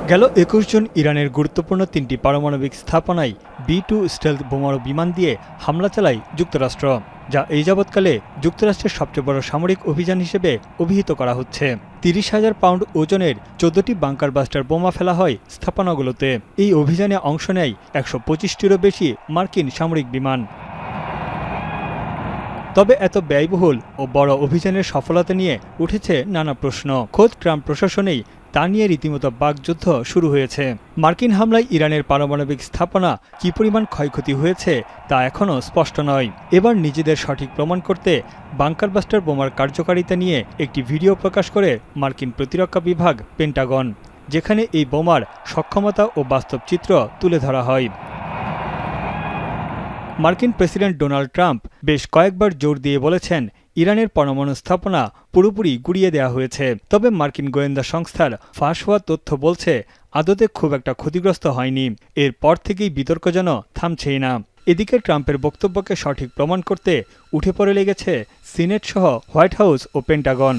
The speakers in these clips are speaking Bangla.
গেল ২১ জুন ইরানের গুরুত্বপূর্ণ ৩টি পারমাণবিক স্থাপনায় B-2 স্টেলথ বোমারু বিমান দিয়ে হামলা চালায় যুক্তরাষ্ট্র, যা এই যাবৎকালে যুক্তরাষ্ট্রের সবচেয়ে বড় সামরিক অভিযান হিসেবে অভিহিত করা হচ্ছে। ৩০,০০০ পাউন্ড ওজনের ১৪টি বাংকার বাস্টার বোমা ফেলা হয় স্থাপনাগুলোতে। এই অভিযানে অংশ নেয় ১২৫টিরও বেশি মার্কিন সামরিক বিমান। তবে এত ব্যয়বহুল ও বড় অভিযানের সফলতা নিয়ে উঠেছে নানা প্রশ্ন। খোদ ট্রাম্প প্রশাসনেই তা নিয়ে রীতিমতো বাকযুদ্ধ শুরু হয়েছে। মার্কিন হামলায় ইরানের পারমাণবিক স্থাপনা কী পরিমাণ ক্ষয়ক্ষতি হয়েছে তা এখনও স্পষ্ট নয়। এবার নিজেদের সঠিক প্রমাণ করতে বাংকার বাস্টার বোমার কার্যকারিতা নিয়ে একটি ভিডিও প্রকাশ করে মার্কিন প্রতিরক্ষা বিভাগ পেন্টাগন, যেখানে এই বোমার সক্ষমতা ও বাস্তব চিত্র তুলে ধরা হয়। মার্কিন প্রেসিডেন্ট ডোনাল্ড ট্রাম্প বেশ কয়েকবার জোর দিয়ে বলেছেন ইরানের পরমাণু স্থাপনা পুরোপুরি গুড়িয়ে দেওয়া হয়েছে। তবে মার্কিন গোয়েন্দা সংস্থার ফাঁস হওয়া তথ্য বলছে আদতে খুব একটা ক্ষতিগ্রস্ত হয়নি। এরপর থেকেই বিতর্ক যেন থামছেই না। এদিকে ট্রাম্পের বক্তব্যকে সঠিক প্রমাণ করতে উঠে পড়ে লেগেছে সিনেট সহ হোয়াইট হাউস ও পেন্টাগন।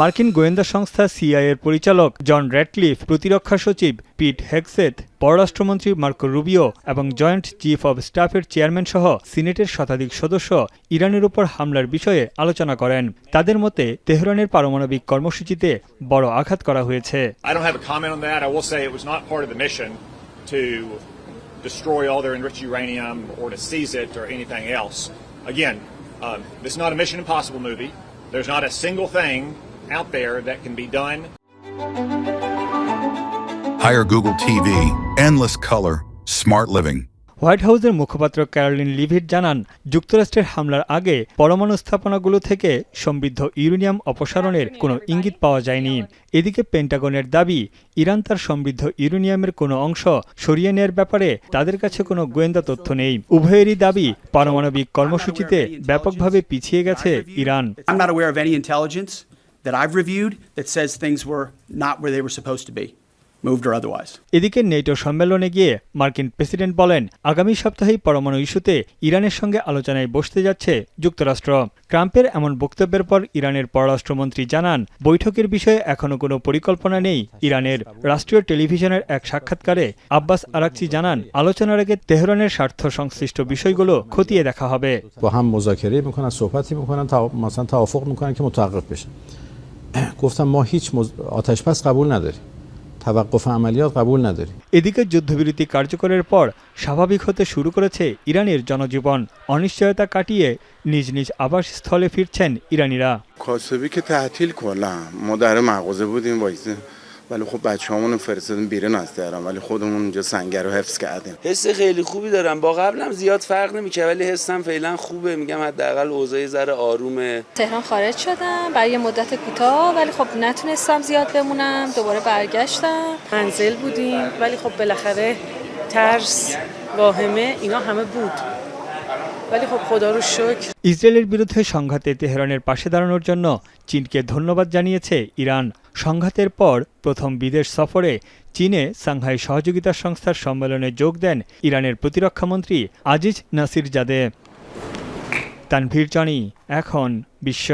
মার্কিন গোয়েন্দা সংস্থা সিআইএর পরিচালক জন র্যাটক্লিফ, প্রতিরক্ষা সচিব পিট হেগসেথ, পররাষ্ট্রমন্ত্রী মার্কো রুবিও এবং জয়েন্ট চিফ অব স্টাফের চেয়ারম্যান সহ সিনেটের শতাধিক সদস্য ইরানের উপর হামলার বিষয়ে আলোচনা করেন। তাদের মতে তেহরানের পারমাণবিক কর্মসূচিতে বড় আঘাত করা হয়েছে। out there that can be done. Hire Google TV, endless color, smart living. White হাউসের মুখপাত্র ক্যারোলিন লিভিট জানান, যুক্তরাষ্ট্রের হামলার আগে পরমাণু স্থাপনাগুলো থেকে সমৃদ্ধ ইউরেনিয়াম অপসারণের কোনো ইঙ্গিত পাওয়া যায়নি। এদিকে পেন্টাগনের দাবি, ইরান তার সমৃদ্ধ ইউরেনিয়ামের কোনো অংশ সরিয়ে নেয়ার ব্যাপারে তাদের কাছে কোনো গোয়েন্দা তথ্য নেই। উভয়েরই দাবি, পারমাণবিক কর্মসূচিতে ব্যাপকভাবে পিছিয়ে গেছে Iran. that I've reviewed that says things were not where they were supposed to be, moved or otherwise. এদিকে নেটো সম্মেলনে গিয়ে মার্কিন প্রেসিডেন্ট বলেন, আগামী সপ্তাহেই পরমাণু ইস্যুতে ইরানের সঙ্গে আলোচনায় বসতে যাচ্ছে যুক্তরাষ্ট্র। ট্রাম্পের এমন বক্তব্যের পর ইরানের পররাষ্ট্রমন্ত্রী জানান, বৈঠকের বিষয়ে এখনও কোনো পরিকল্পনা নেই ইরানের। রাষ্ট্রীয় টেলিভিশনের এক সাক্ষাৎকারে আব্বাস আরাকচি জানান, আলোচনার আগে তেহরানের স্বার্থ সংশ্লিষ্ট বিষয়গুলো খতিয়ে দেখা হবে। گفتم ما هیچ آتش‌بس قبول نداریم. توقف عملیات قبول نداریم. এদিকে যুদ্ধবিরতি কার্যকরের পর স্বাভাবিক হতে শুরু করেছে ইরানের জনজীবন। অনিশ্চয়তা কাটিয়ে নিজ নিজ আবাসস্থলে ফিরছেন ইরানিরা। کاسبی که تعطیل کلا ما در مغازه بودیم وایسه ولی خب بچه‌هامون فرستادیم بیرون از تهران ولی خودمون اونجا سنگر رو حفظ کردیم. حس خیلی خوبی دارم. با قبلم زیاد فرق نمی‌کنه ولی حسم فعلا خوبه. میگم حداقل اوضاع ذره آرومه. تهران خارج شدم برای یه مدت کوتاه ولی خب نتونستم زیاد بمونم. دوباره برگشتم. منزل بودیم ولی خب بالاخره ترس، واهمه اینا همه بود. ولی خب خدا رو شکر ইসরায়েলের বিরুদ্ধে সংঘাতে তেহরানের পাশে দাঁড়ানোর জন্য চীনকে ধন্যবাদ জানিয়েছে ইরান। সংঘাতের পর প্রথম বিদেশ সফরে চীনে সাংহাই সহযোগিতা সংস্থার সম্মেলনে যোগ দেন ইরানের প্রতিরক্ষামন্ত্রী আজিজ নাসিরজাদে। তানভীর জনি, এখন বিশ্ব।